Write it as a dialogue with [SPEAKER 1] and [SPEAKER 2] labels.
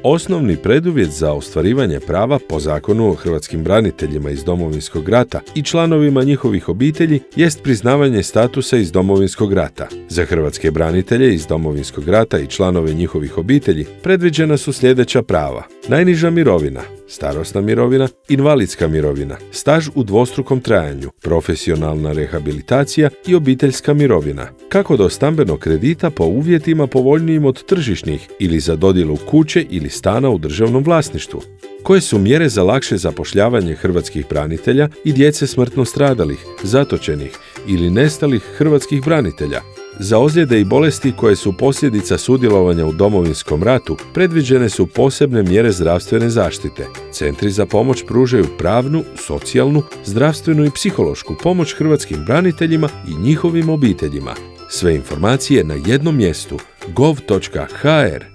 [SPEAKER 1] Osnovni preduvjet za ostvarivanje prava po Zakonu o hrvatskim braniteljima iz Domovinskog rata i članovima njihovih obitelji jest priznavanje statusa iz Domovinskog rata. Za hrvatske branitelje iz Domovinskog rata i članove njihovih obitelji predviđena su sljedeća prava: najniža mirovina, starosna mirovina, invalidska mirovina, staž u dvostrukom trajanju, profesionalna rehabilitacija i obiteljska mirovina, kako do stambenog kredita po uvjetima povoljnijim od tržišnih ili za dodjelu kuće ili stana u državnom vlasništvu. Koje su mjere za lakše zapošljavanje hrvatskih branitelja i djece smrtno stradalih, zatočenih ili nestalih hrvatskih branitelja? Za ozljede i bolesti koje su posljedica sudjelovanja u Domovinskom ratu predviđene su posebne mjere zdravstvene zaštite. Centri za pomoć pružaju pravnu, socijalnu, zdravstvenu i psihološku pomoć hrvatskim braniteljima i njihovim obiteljima. Sve informacije na jednom mjestu: gov.hr.